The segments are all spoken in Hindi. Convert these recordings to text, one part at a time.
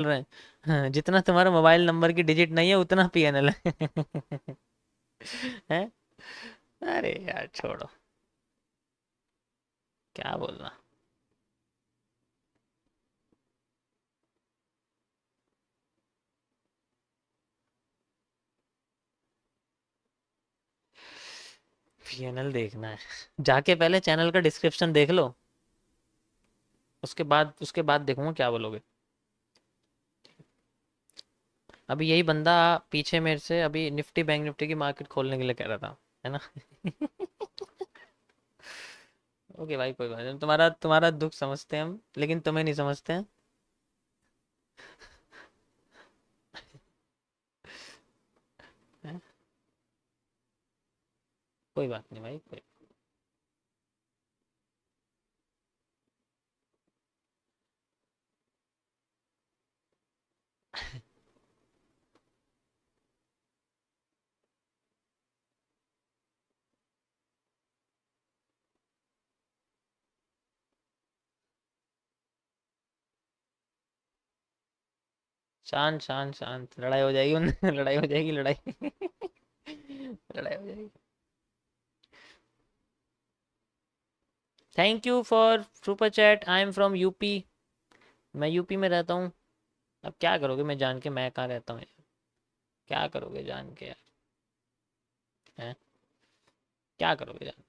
रहे हैं। हाँ, जितना तुम्हारा मोबाइल नंबर की डिजिट नहीं है उतना पीएनएल है। हैं? अरे यार छोड़ो, क्या बोलना। पीएनएल देखना है, जाके पहले चैनल का डिस्क्रिप्शन देख लो, उसके बाद देखूंगा क्या बोलोगे। अभी यही बंदा पीछे मेरे से अभी निफ्टी बैंक निफ्टी की मार्केट खोलने के लिए कह रहा था, है ना। ओके भाई, कोई बात नहीं, तुम्हारा तुम्हारा दुख समझते हैं हम, लेकिन तुम्हें नहीं समझते हैं। हैं? कोई बात नहीं भाई, कोई। शांत शांत शांत, लड़ाई हो जाएगी लड़ाई हो जाएगी, लड़ाई। लड़ाई हो जाएगी। Thank you for super chat, I am from UP. मैं यूपी में रहता हूँ। अब क्या करोगे मैं जान के, मैं कहाँ रहता हूँ यार, क्या करोगे जान के यार, हैं? क्या करोगे जान।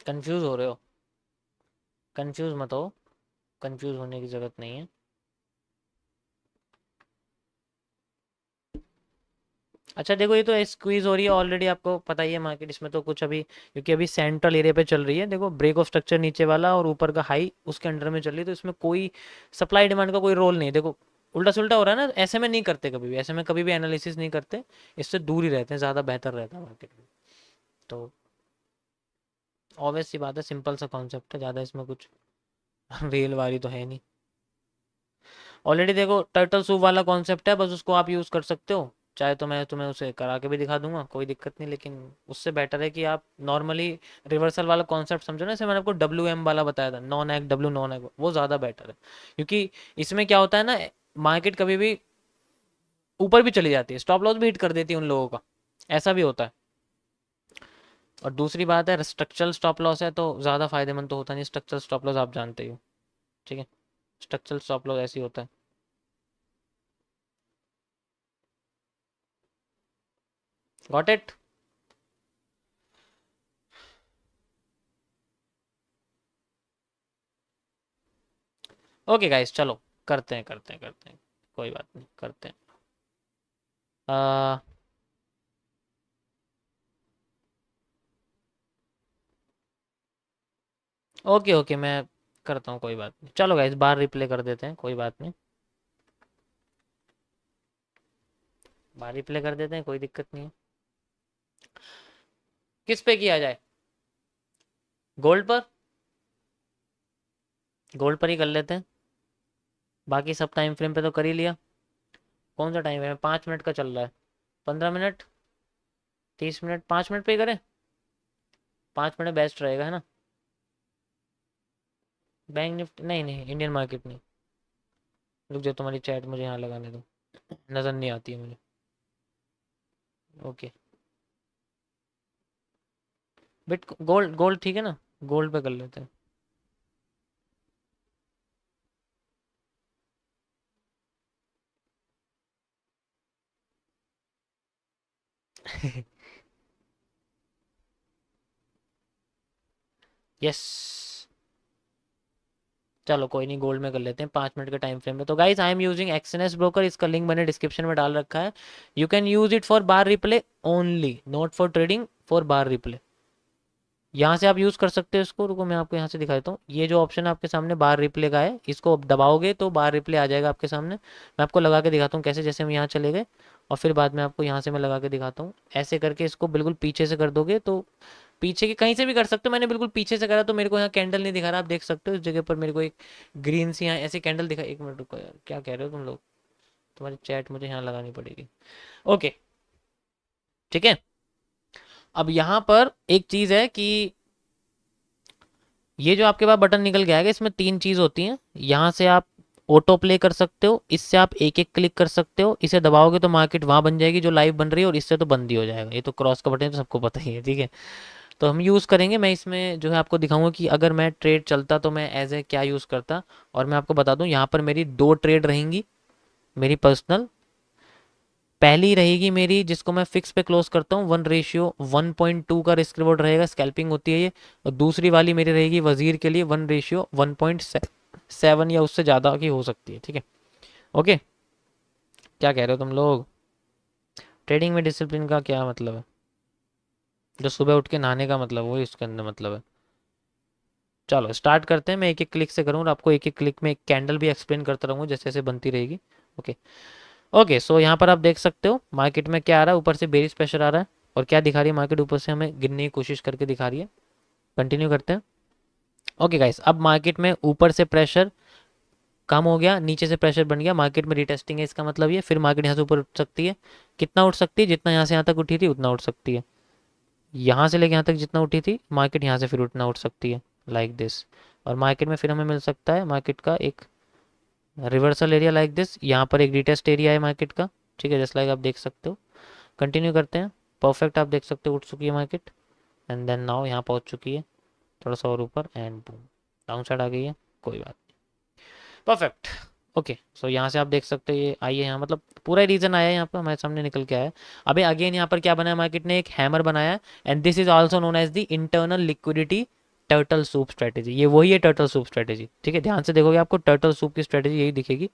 कंफ्यूज हो रहे हो, कंफ्यूज मत हो, कंफ्यूज होने की ज़रूरत नहीं है। अच्छा देखो, ये तो स्क्वीज हो रही है ऑलरेडी, आपको पता ही है मार्केट, इसमें तो कुछ अभी, क्योंकि अभी सेंट्रल एरिया पे चल रही है, देखो ब्रेक ऑफ स्ट्रक्चर नीचे वाला और ऊपर का हाई उसके अंडर में चल रही है, तो इसमें कोई सप्लाई डिमांड का कोई रोल नहीं है। देखो उल्टा सुल्टा हो रहा है ना, ऐसे में नहीं करते कभी भी, ऐसे में कभी भी एनालिसिस नहीं करते, इससे दूर ही रहते हैं, ज़्यादा बेहतर रहता है मार्केट में। तो ऑब्वियस सी बात है, सिंपल सा कॉन्सेप्ट है, ज़्यादा इसमें कुछ रेल वाली तो है नहीं। ऑलरेडी देखो टर्टल सूप वाला कॉन्सेप्ट है, बस उसको आप यूज़ कर सकते हो, चाहे तो मैं तुम्हें उसे करा के भी दिखा दूंगा, कोई दिक्कत नहीं, लेकिन उससे बेटर है कि आप नॉर्मली रिवर्सल वाला कॉन्सेप्ट समझो ना, जैसे मैंने आपको डब्ल्यू एम वाला बताया था, non egg W non egg, वो ज़्यादा बेटर है, क्योंकि इसमें क्या होता है ना, मार्केट कभी भी ऊपर भी चली जाती है, स्टॉप लॉस भी हिट कर देती है उन लोगों का, ऐसा भी होता है। और दूसरी बात है, स्ट्रक्चरल स्टॉप लॉस है तो ज़्यादा फायदेमंद तो होता नहीं, स्ट्रक्चरल स्टॉप लॉस आप जानते ही हो, ठीक है। स्ट्रक्चरल स्टॉप लॉस ऐसे ही होता है। Got it. ओके गाइस, चलो करते हैं, कोई बात नहीं, करते हैं। आ, ओके ओके, मैं करता हूँ, कोई बात नहीं, चलो गाइस बाहर रिप्ले कर देते हैं, कोई बात नहीं, बाहर रिप्ले कर देते हैं, कोई दिक्कत नहीं है। किस पे किया जाए, गोल्ड पर, गोल्ड पर ही कर लेते हैं, बाकी सब टाइम फ्रेम पे तो कर ही लिया। कौन सा टाइम है, 5 मिनट का चल रहा है, 15 मिनट, 30 मिनट, 5 मिनट पे ही करें, 5 मिनट बेस्ट रहेगा, है ना। बैंक निफ्टी नहीं नहीं, इंडियन मार्केट नहीं, रुक जाओ, तुम्हारी चैट मुझे यहाँ लगाने दो, नज़र नहीं आती है मुझे। ओके, बिट गोल्ड, गोल्ड ठीक है ना, गोल्ड पे कर लेते हैं। यस, चलो कोई नहीं, गोल्ड में कर लेते हैं 5 मिनट के टाइम फ्रेम में। तो guys I am using XNS broker, इसका लिंक मैंने डिस्क्रिप्शन में डाल रखा है, you can use it for bar replay only, not for trading, for bar replay. यहाँ से आप यूज़ कर सकते हो इसको, रुको मैं आपको यहाँ से दिखा देता हूँ, ये जो ऑप्शन आपके सामने बार रिप्ले का है, इसको आप दबाओगे तो बार रिप्ले आ जाएगा आपके सामने। मैं आपको लगा के दिखाता हूँ कैसे, जैसे हम यहाँ चले गए और फिर बाद में आपको यहाँ से मैं लगा के दिखाता हूँ, ऐसे करके इसको बिल्कुल पीछे से कर दोगे तो, पीछे की कहीं से भी कर सकते हो, मैंने बिल्कुल पीछे से करा तो मेरे को यहाँ कैंडल नहीं दिखा रहा, आप देख सकते हो इस जगह पर मेरे को एक ग्रीन सी यहाँ ऐसे कैंडल दिखा, एक मिनट रुको यार, क्या कह रहे हो तुम लोग, तुम्हारी चैट मुझे यहाँ लगानी पड़ेगी। ओके, ठीक है। अब यहाँ पर एक चीज़ है कि ये जो आपके पास बटन निकल के आएगा, इसमें 3 चीज़ होती हैं। यहाँ से आप ऑटो प्ले कर सकते हो, इससे आप एक एक क्लिक कर सकते हो, इसे दबाओगे तो मार्केट वहाँ बन जाएगी जो लाइव बन रही है, और इससे तो बंद ही हो जाएगा। ये तो क्रॉस का बटन है तो सबको पता ही है, ठीक है। तो हम यूज़ करेंगे, मैं इसमें जो है आपको दिखाऊंगा कि अगर मैं ट्रेड चलता तो मैं एज ए क्या यूज़ करता। और मैं आपको बता दूं, यहाँ पर मेरी 2 ट्रेड रहेंगी मेरी पर्सनल। पहली रहेगी मेरी जिसको मैं फिक्स पे क्लोज करता हूँ, 1:1.2 का रिस्क रिवॉर्ड रहेगा, स्कैल्पिंग होती है ये। और दूसरी वाली मेरी रहेगी वजीर के लिए, 1:1.7 या उससे ज़्यादा की हो सकती है, ठीक है। ओके, क्या कह रहे हो तुम लोग? ट्रेडिंग में डिसिप्लिन का क्या मतलब है? जो सुबह उठ के नहाने का मतलब, वो इसके अंदर मतलब है। चलो स्टार्ट करते हैं, मैं एक एक क्लिक से करूँ और आपको एक एक क्लिक में एक कैंडल भी एक्सप्लेन करता रहूँगा जैसे जैसे बनती रहेगी। ओके ओके, सो यहाँ पर आप देख सकते हो मार्केट में क्या आ रहा है, ऊपर से बेरिश प्रेशर आ रहा है, और क्या दिखा रही है मार्केट, ऊपर से हमें गिरने की कोशिश करके दिखा रही है। कंटिन्यू करते हैं। ओके गाइस, अब मार्केट में ऊपर से प्रेशर कम हो गया, नीचे से प्रेशर बन गया, मार्केट में रिटेस्टिंग है, इसका मतलब ये फिर मार्केट यहाँ से ऊपर उठ सकती है। कितना उठ सकती है? जितना यहाँ से यहाँ तक उठी थी उतना उठ सकती है। यहाँ से लेके यहाँ तक जितना उठी थी मार्केट, यहाँ से फिर उठना उठ सकती है, लाइक दिस। और मार्केट में फिर हमें मिल सकता है मार्केट का एक रिवर्सल एरिया लाइक दिस। यहाँ पर एक रिटेस्ट एरिया है मार्केट का, ठीक है, जस्ट लाइक आप देख सकते हो। कंटिन्यू करते हैं। परफेक्ट, आप देख सकते हो उठ चुकी है मार्केट, एंड देन नाउ यहाँ पहुँच चुकी है थोड़ा सा और ऊपर, एंड बूम डाउन साइड आ गई है, कोई बात नहीं। परफेक्ट। ओके, सो यहाँ से आप देख सकते हो ये आई है यहाँ, मतलब पूरा रीजन आया है यहाँ पर हमारे सामने निकल के आया है। अभी अगेन यहाँ पर क्या बनाया मार्केट ने, एक हैमर बनाया, and this is also known as the internal liquidity turtle soup strategy. ये वही है टर्टल सूप स्ट्रेटेजी, ठीक है। ध्यान से देखोगे आपको टर्टल सूप की स्ट्रेटेजी यही दिखेगी।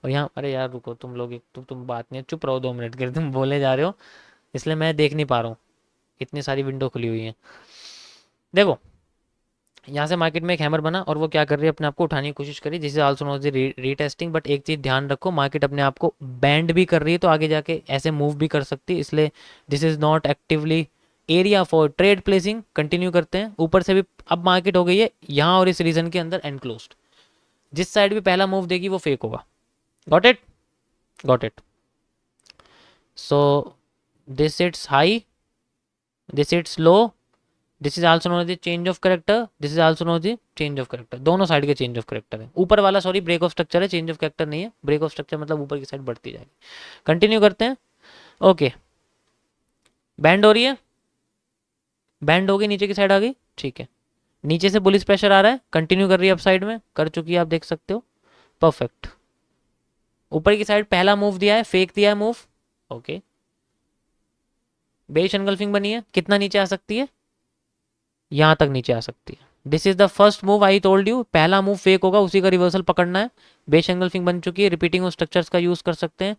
और यहाँ, अरे यार रुको तुम लोग, एक तुम बात नहीं है, चुप रहो 2 मिनट के लिए, तुम बोले जा रहे हो इसलिए मैं देख नहीं पा रहा हूँ, इतनी सारी विंडो खुली हुई है। देखो यहाँ से मार्केट में एक हैमर बना और वो क्या कर रही है, अपने आप को उठाने की कोशिश करी, जिसे आल्सो नोन रीटेस्टिंग। बट एक चीज़ ध्यान रखो, मार्केट अपने आप को बैंड भी कर रही है, तो आगे जाके ऐसे मूव भी कर सकती है, इसलिए this is not actively area for trade placing. Continue करते हैं। ऊपर से भी अब मार्केट हो गई है यहाँ और इस रीजन के अंदर एनक्लोज्ड। जिस साइड भी पहला मूव देगी वो फेक होगा। Got it? Got it. So this it's high, this it's low, this is also known as change of character, this is also known as change of character. दोनों साइड के चेंज ऑफ करेक्टर है। ऊपर वाला सॉरी ब्रेक ऑफ स्ट्रक्चर है, चेंज ऑफ करेक्टर नहीं है। ब्रेक ऑफ स्ट्रक्चर मतलब ऊपर की साइड बढ़ती जाएगी। कंटिन्यू करते हैं। ओके, बैंड हो रही है, बैंड हो गई, नीचे की साइड आ गई, ठीक है। नीचे से बुलिश प्रेशर आ रहा है, कंटिन्यू कर रही है अप साइड में, कर चुकी है, आप देख सकते हो। परफेक्ट। ऊपर की साइड पहला मूव दिया है, फेक दिया है मूव। ओके, बेरिश एनगल्फिंग बनी है, कितना नीचे आ सकती है? यहां तक नीचे आ सकती है। This is the first move I told you, पहला मूव फेक होगा, उसी का रिवर्सल पकड़ना है। बेस एंगल्फिंग बन चुकी है, रिपीटिंग स्ट्रक्चर्स का यूज कर सकते हैं।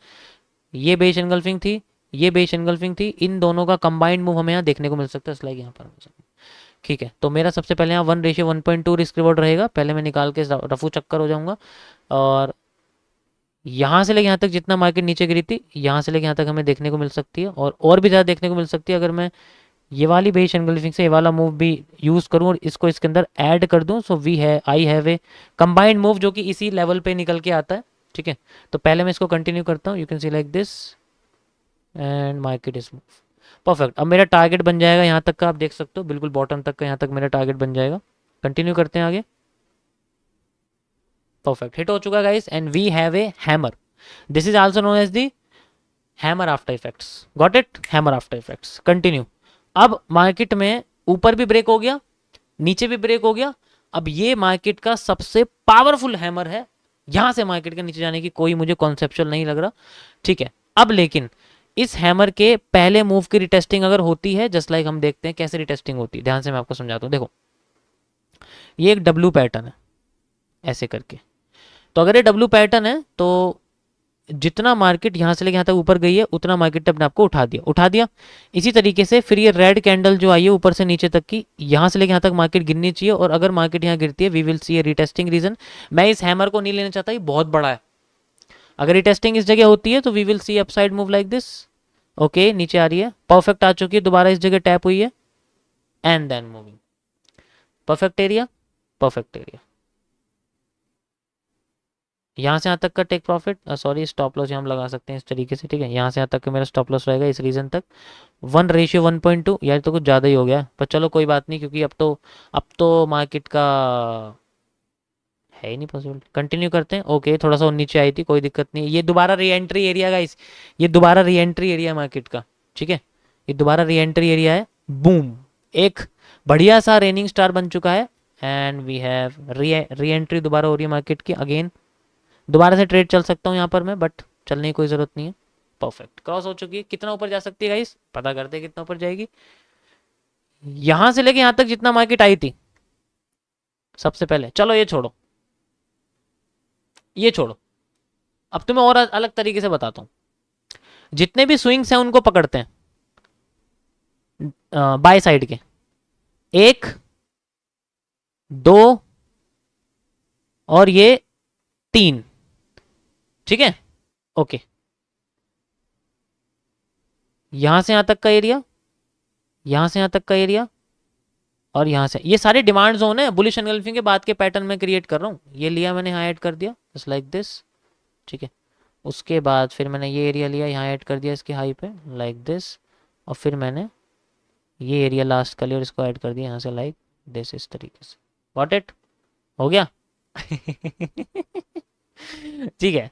ये बेस एंगल्फिंग थी, ये बेस एंगल्फिंग थी, इन दोनों का कंबाइंड मूव हमें यहाँ देखने को मिल सकता है, लाइक यहाँ पर। ठीक है, तो मेरा सबसे पहले यहाँ 1:1.2 रिस्क रिवॉर्ड रहेगा, पहले मैं निकाल के रफू चक्कर हो जाऊंगा। और यहाँ से लेके यहाँ तक जितना मार्केट नीचे गिरी थी, यहाँ से लेके यहाँ तक हमें देखने को मिल सकती है, और भी ज़्यादा देखने को मिल सकती है अगर मैं ये वाली बेस एंगल्फिंग से ये वाला मूव भी यूज करूं और इसको इसके अंदर ऐड कर दूं। सो वी है I have a combined move जो कि इसी लेवल पे निकल के आता है, ठीक है। तो पहले मैं इसको कंटिन्यू करता हूं, you can C like this, and market is move. Perfect. अब मेरा टारगेट बन जाएगा यहाँ तक का, आप देख सकते हो बिल्कुल बॉटम तक का, यहाँ तक मेरा टारगेट बन जाएगा। कंटिन्यू करते हैं आगे। परफेक्ट, हिट हो चुका guys, and we have a hammer. This is also known as the hammer after effects. Got it? Hammer after effects. Continue. अब मार्केट में ऊपर भी ब्रेक हो गया, नीचे भी ब्रेक हो गया। अब ये मार्केट का सबसे पावरफुल हैमर है, यहां से मार्केट के नीचे जाने की कोई मुझे कॉन्सेप्चुअल नहीं लग रहा, ठीक है। अब लेकिन इस हैमर के पहले मूव की रिटेस्टिंग अगर होती है, जस्ट लाइक हम देखते हैं कैसे रिटेस्टिंग होती है, ध्यान से मैं आपको समझाता हूं। देखो ये एक डब्ल्यू पैटर्न है ऐसे करके, तो अगर ये डब्ल्यू पैटर्न है तो जितना मार्केट यहाँ से लेके यहाँ तक ऊपर गई है उतना मार्केट ने अपने आपको उठा दिया। इसी तरीके से फिर ये रेड कैंडल जो आई है ऊपर से नीचे तक की, यहाँ से लेके यहाँ तक मार्केट गिरनी चाहिए, और अगर मार्केट यहाँ गिरती है we will see a retesting region. मैं इस हैमर को नहीं लेना चाहता, ये बहुत बड़ा है। अगर रिटेस्टिंग इस जगह होती है तो we will see upside move like this. Okay, नीचे आ रही है, परफेक्ट आ चुकी है, दोबारा इस जगह टैप हुई है, and then moving. Perfect area, perfect area. यहाँ से यहाँ तक का take profit, sorry stop loss हम लगा सकते हैं इस तरीके से, ठीक है। यहाँ से यहाँ तक का मेरा स्टॉप लॉस रहेगा इस रीजन तक। 1:1.2 यार तो कुछ ज़्यादा ही हो गया, पर चलो कोई बात नहीं, क्योंकि अब तो मार्केट का है ही नहीं पॉसिबल। कंटिन्यू करते हैं। ओके थोड़ा सा नीचे आई थी, कोई दिक्कत नहीं। ये दोबारा री एंट्री एरिया गाइस, ये दोबारा री एंट्री एरिया मार्केट का, ठीक है। ये दोबारा री एंट्री एरिया है। बूम, एक बढ़िया सा रेनिंग स्टार बन चुका है and we have reentry दोबारा हो रही है मार्केट की अगेन। दोबारा से ट्रेड चल सकता हूँ यहाँ पर मैं, बट चलने की कोई ज़रूरत नहीं है। परफेक्ट, क्रॉस हो चुकी है। कितना ऊपर जा सकती है गाइस, पता करते हैं कितना ऊपर जाएगी। यहाँ से लेके यहाँ तक जितना मार्केट आई थी सबसे पहले, चलो ये छोड़ो, ये छोड़ो, अब तुम्हें और अलग तरीके से बताता हूँ। जितने भी स्विंग्स हैं उनको पकड़ते हैं बाय साइड के, 1 2 और ये 3, ठीक है। ओके, यहां से यहां तक का एरिया, यहां से यहां तक का एरिया, और यहां से, ये सारे डिमांड जोन है बुलिश एनगल्फिंग के बाद के पैटर्न में क्रिएट कर रहा हूँ। ये लिया मैंने, यहाँ ऐड कर दिया जस्ट लाइक दिस, ठीक है। उसके बाद फिर मैंने ये एरिया लिया, यहाँ ऐड कर दिया इसके हाई पे लाइक दिस, और फिर मैंने ये एरिया लास्ट का लिया और इसको ऐड कर दिया यहाँ से लाइक दिस, इस तरीके से। गॉट इट, हो गया। ठीक है,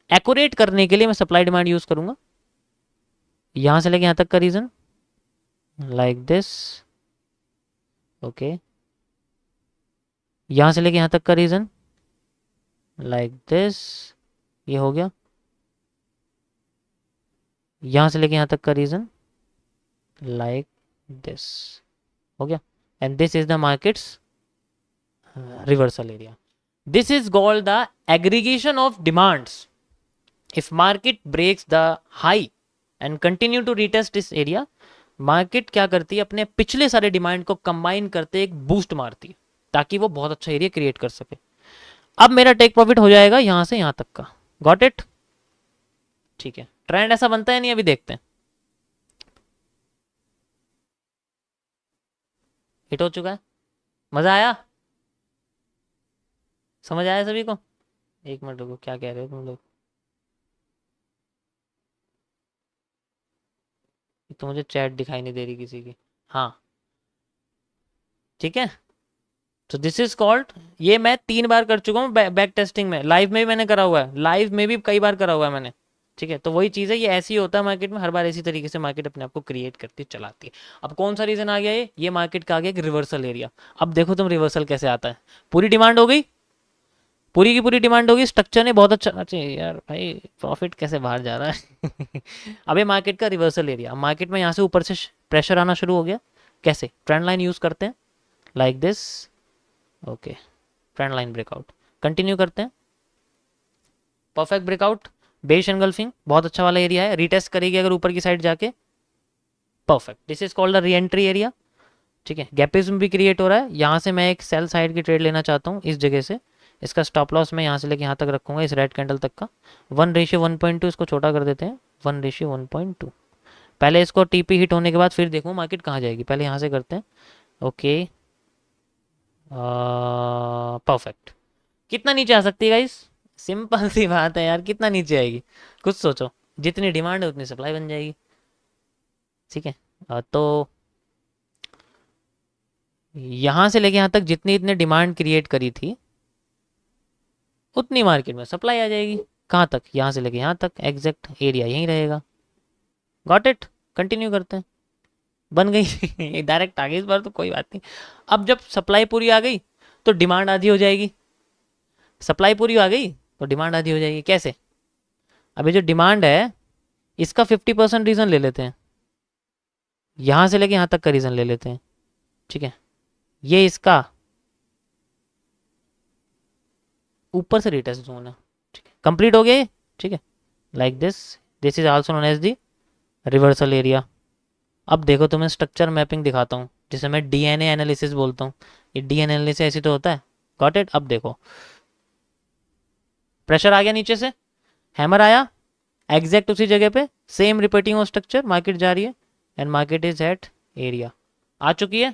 एक्यूरेट करने के लिए मैं सप्लाई डिमांड यूज करूंगा। यहां से लेके यहां तक का रीजन लाइक दिस, ओके। यहां से लेके यहां तक का रीजन लाइक दिस, ये हो गया। यहां से लेके यहां तक का रीजन लाइक दिस, हो गया। And this is the markets reversal area. This is called the aggregation of demands. If market breaks the high and continue to retest this area, market क्या करती है, अपने पिछले सारे डिमांड को कंबाइन करते एक बूस्ट मारती है ताकि वो बहुत अच्छा एरिया क्रिएट कर सके। अब मेरा टेक प्रॉफिट हो जाएगा यहां से यहां तक का। गॉट इट, ठीक है। ट्रेंड ऐसा बनता है नहीं, अभी देखते हैं। हिट हो चुका है, मजा आया, समझ आया सभी को। एक मिनट रुको, क्या कह रहे हो तुम लोग, तो मुझे चैट दिखाई नहीं दे रही किसी की। हाँ ठीक है, तो दिस इज कॉल्ड, ये मैं 3 बार कर चुका हूँ बैक टेस्टिंग में, लाइव में भी मैंने करा हुआ है, लाइव में भी कई बार करा हुआ है मैंने, ठीक है। तो वही चीज़ है, ये ऐसी होता है मार्केट में, हर बार इसी तरीके से मार्केट अपने आप को क्रिएट करती चलाती है। अब कौन सा रीजन आ गया, ये मार्केट का आ गया एक रिवर्सल एरिया। अब देखो तुम रिवर्सल कैसे आता है, पूरी डिमांड हो गई, पूरी की पूरी डिमांड होगी, स्ट्रक्चर ने बहुत अच्छा, अच्छा यार भाई प्रॉफिट कैसे बाहर जा रहा है। अब ये मार्केट का रिवर्सल एरिया, मार्केट में यहाँ से ऊपर से प्रेशर आना शुरू हो गया। कैसे, ट्रेंड लाइन यूज करते हैं like this, okay. Trend line breakout, continue करते हैं। परफेक्ट ब्रेकआउट, बेरिश एनगल्फिंग, बहुत अच्छा वाला एरिया है, रीटेस्ट करेगी अगर ऊपर की साइड जाके। Perfect, this is called the re entry area, ठीक है। गैपिज्म भी क्रिएट हो रहा है, यहाँ से मैं एक सेल साइड की ट्रेड लेना चाहता हूँ इस जगह से। इसका स्टॉप लॉस मैं यहाँ से लेके यहाँ तक रखूंगा, इस रेड कैंडल तक का। 1:1.2, इसको छोटा कर देते हैं, 1:1.2। पहले इसको टीपी हिट होने के बाद फिर देखो मार्केट कहाँ जाएगी, पहले यहाँ से करते हैं। ओके परफेक्ट, कितना नीचे आ सकती है गाइस, सिंपल सी बात है यार, कितना नीचे आएगी, कुछ सोचो। जितनी डिमांड है उतनी सप्लाई बन जाएगी, ठीक है। तो यहाँ से लेके यहाँ तक जितनी इतने डिमांड क्रिएट करी थी उतनी मार्केट में सप्लाई आ जाएगी। कहाँ तक, यहाँ से लेके यहाँ तक, एग्जैक्ट एरिया यहीं रहेगा। गॉट इट, कंटिन्यू करते हैं। बन गई, डायरेक्ट आ गई इस बार तो कोई बात नहीं। अब जब सप्लाई पूरी आ गई तो डिमांड आधी हो जाएगी, सप्लाई पूरी आ गई तो डिमांड आधी हो जाएगी। कैसे, अभी जो डिमांड है इसका 50% रीजन ले लेते हैं, यहाँ से लेके यहाँ तक का रीजन ले लेते हैं, ठीक है। ये इसका ऊपर से रिटेस्ट जोन है, ठीक है। कंप्लीट हो गया, ठीक है, like this, this is also known as the reversal area. अब देखो तुम्हें स्ट्रक्चर मैपिंग दिखाता हूँ, जिसे मैं डीएनए एनालिसिस बोलता हूँ। ये डीएनए एनालिसिस ऐसी तो होता है। गॉट इट, अब देखो प्रेशर आ गया नीचे से, हैमर आया एग्जैक्ट उसी जगह पे, same repeating of structure, market जा रही है and market is at area, आ चुकी है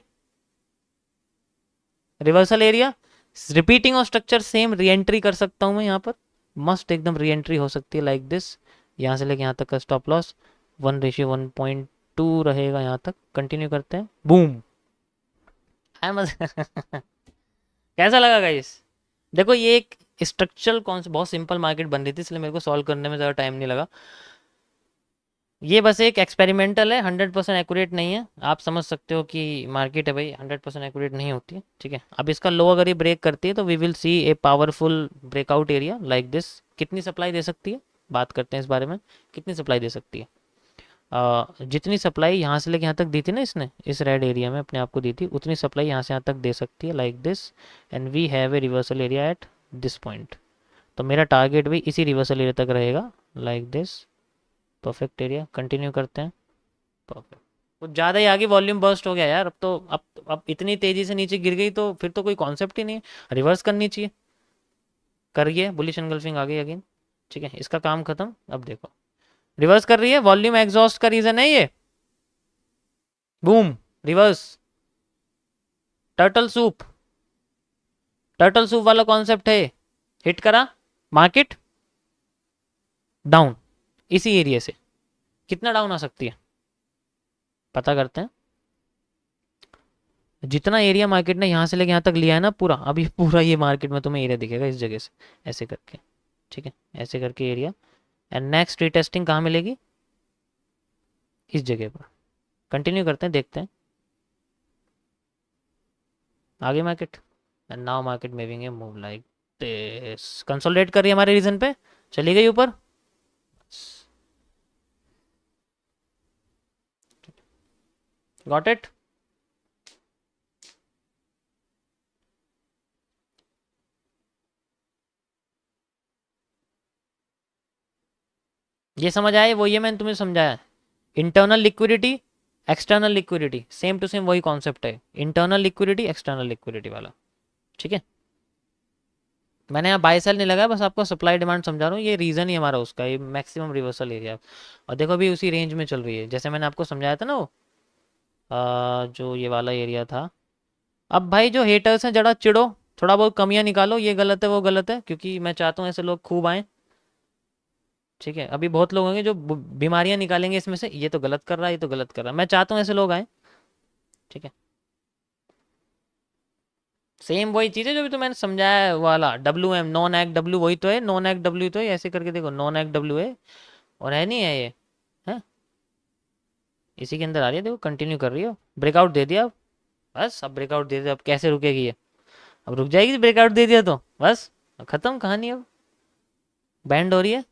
reversal area, repeating of structure same, re entry कर सकता हूं मैं यहाँ पर मस्त एकदम री एंट्री हो सकती है लाइक दिस। यहाँ से लेके यहाँ तक का स्टॉप लॉस 1:1.2 रहेगा, यहाँ तक कंटिन्यू करते हैं। बूम। है मजा कैसा लगा गाइस? देखो ये एक स्ट्रक्चरल कौन सा बहुत सिंपल मार्केट बन रही थी, इसलिए मेरे को सॉल्व करने में ज़्यादा टाइम नहीं लगा। ये बस एक एक्सपेरिमेंटल है, 100% एक्यूरेट नहीं है। आप समझ सकते हो कि मार्केट है भाई, 100% एक्यूरेट नहीं होती है, ठीक है। अब इसका लो अगर ये ब्रेक करती है तो we will see a powerful breakout area like this. कितनी सप्लाई दे सकती है, बात करते हैं इस बारे में। कितनी सप्लाई दे सकती है? जितनी सप्लाई यहाँ से लेके यहाँ तक दी थी ना इसने, इस रेड एरिया में अपने आप को दी थी, उतनी सप्लाई यहाँ से यहाँ तक दे सकती है like this. And we have a reversal area at this point. तो मेरा टारगेट भी इसी रिवर्सल एरिया तक रहेगा like this. Perfect area, continue करते हैं। परफेक्ट। कुछ ज़्यादा ही आगे वॉल्यूम बर्स्ट हो गया यार। अब तो अब इतनी तेज़ी से नीचे गिर गई तो फिर तो कोई कॉन्सेप्ट ही नहीं है, रिवर्स करनी चाहिए। करिए बुलिश एनगल्फिंग आ गई अगेन, ठीक है, इसका काम खत्म। अब देखो रिवर्स कर रही है, वॉल्यूम एग्जॉस्ट का रीजन है ये। Boom, reverse. Turtle soup, turtle soup वाला कॉन्सेप्ट है। हिट करा, मार्केट डाउन इसी एरिया से। कितना डाउन आ सकती है पता करते हैं। जितना एरिया मार्केट ने यहाँ से लेके यहाँ तक लिया है ना पूरा, अभी पूरा ये मार्केट में तुम्हें एरिया दिखेगा इस जगह से, ऐसे करके, ठीक है, ऐसे करके एरिया। एंड नेक्स्ट रीटेस्टिंग कहाँ मिलेगी? इस जगह पर। कंटिन्यू करते हैं, देखते हैं आगे market. And now market moving है मूव लाइक दिस, कंसोलिडेट कर रही है हमारे रीजन पे, चली गई ऊपर। Got it? ये समझ आए? वो ये मैंने तुम्हें समझाया, internal liquidity external liquidity, same to same वही कॉन्सेप्ट है, इंटरनल लिक्विडिटी एक्सटर्नल लिक्विडिटी वाला, ठीक है। मैंने यहाँ बाय सेल नहीं लगाया, बस आपको सप्लाई डिमांड समझा रहा हूँ। ये रीज़न ही हमारा उसका, ये मैक्सिमम रिवर्सल एरिया। और देखो अभी उसी रेंज में चल रही है जैसे मैंने आपको समझाया था ना वो जो ये वाला एरिया था। अब भाई जो हेटर्स हैं जरा चिढ़ो, थोड़ा बहुत कमियां निकालो, ये गलत है वो गलत है, क्योंकि मैं चाहता हूँ ऐसे लोग खूब आए, ठीक है। अभी बहुत लोग होंगे जो बीमारियां निकालेंगे इसमें से, ये तो गलत कर रहा है, ये तो गलत कर रहा है। मैं चाहता हूँ ऐसे लोग आए, ठीक है। सेम वही चीज़ है जो भी तो मैंने समझाया है वाला, WM नॉन एक्ट डब्ल्यू, वही तो है, नॉन एक्ट डब्ल्यू तो है, ऐसे करके देखो नॉन एक्ट डब्ल्यू है और है नहीं है ये, है इसी के अंदर आ रही है। देखो कंटिन्यू कर रही हो, ब्रेकआउट दे दिया अब, बस अब ब्रेकआउट दे दिया, अब कैसे रुकेगी ये? अब रुक जाएगी ब्रेकआउट दे दिया तो बस खत्म कहानी। अब बैंड हो रही है,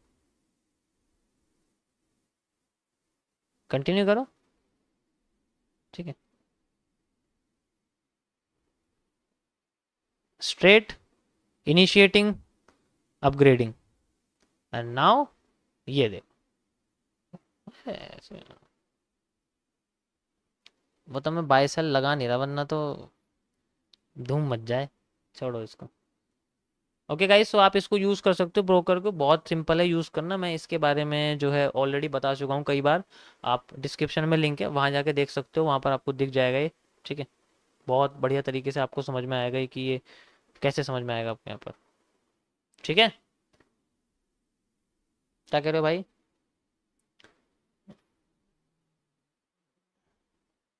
कंटिन्यू करो, ठीक है। Straight initiating upgrading and now ये देखो ऐसे। वो तो मैं बाय सेल लगा नहीं रहा वरना तो धूम मच जाए, छोड़ो इसको। ओके गाइस, सो आप इसको यूज़ कर सकते हो, ब्रोकर को, बहुत सिंपल है यूज़ करना। मैं इसके बारे में जो है ऑलरेडी बता चुका हूँ कई बार। आप डिस्क्रिप्शन में लिंक है, वहाँ जाके देख सकते हो, वहाँ पर आपको दिख जाएगा ये, ठीक है। बहुत बढ़िया तरीके से आपको समझ में आएगा कि ये कैसे समझ में आएगा आपको यहाँ पर, ठीक है। क्या कह रहे हो भाई?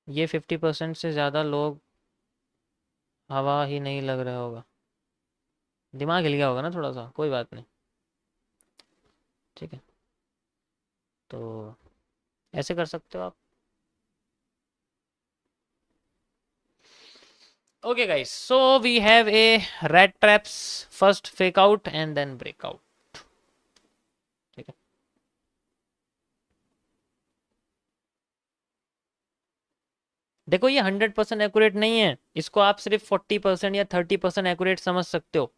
ये 50% से ज़्यादा लोग हवा ही नहीं लग रहा होगा, दिमाग हिल गया होगा ना थोड़ा सा, कोई बात नहीं, ठीक है। तो ऐसे कर सकते हो आप। Okay guys, so we have a rat traps, first fake out and then breakout, ठीक है। देखो ये 100% एक्यूरेट नहीं है, इसको आप सिर्फ 40% या 30% एक्यूरेट समझ सकते हो,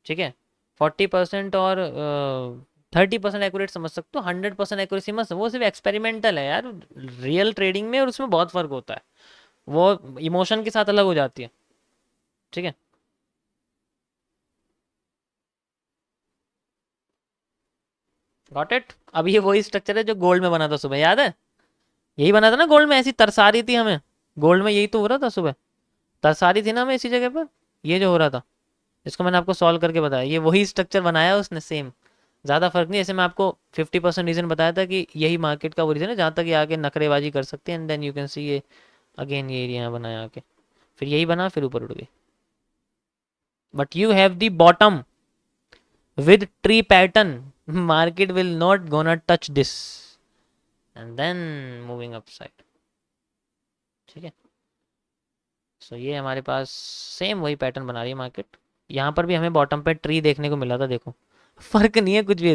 ठीक है। 40% और 30% एक्यूरेट समझ सकते हो, 100% एक्यूरेसी मत, वो सिर्फ एक्सपेरिमेंटल है यार। रियल ट्रेडिंग में और उसमें बहुत फर्क होता है, वो इमोशन के साथ अलग हो जाती है, ठीक है। Got it? अब ये वही स्ट्रक्चर है जो गोल्ड में बना था सुबह, याद है? यही बना था ना गोल्ड में, ऐसी तरसा रही थी हमें गोल्ड में, यही तो हो रहा था सुबह, तरसा रही थी ना हमें इसी जगह पर, ये जो हो रहा था, इसको मैंने आपको सॉल्व करके बताया, ये वही स्ट्रक्चर बनाया उसने सेम, ज़्यादा फर्क नहीं। जैसे मैं आपको 50% रीज़न बताया था कि यही मार्केट का वो रीज़न है जहाँ तक ये आके नखरेबाजी कर सकते हैं, and then you can see ये अगेन ये एरिया यहाँ बनाया आके, फिर यही बना, फिर ऊपर उड़ गई। But you have the bottom with tree pattern, market will not gonna touch this and then moving upside। ठीक है, सो ये हमारे पास सेम वही पैटर्न बना रही है मार्केट। यहाँ पर भी हमें बॉटम पे ट्री देखने को मिला था, देखो फर्क नहीं है कुछ भी है।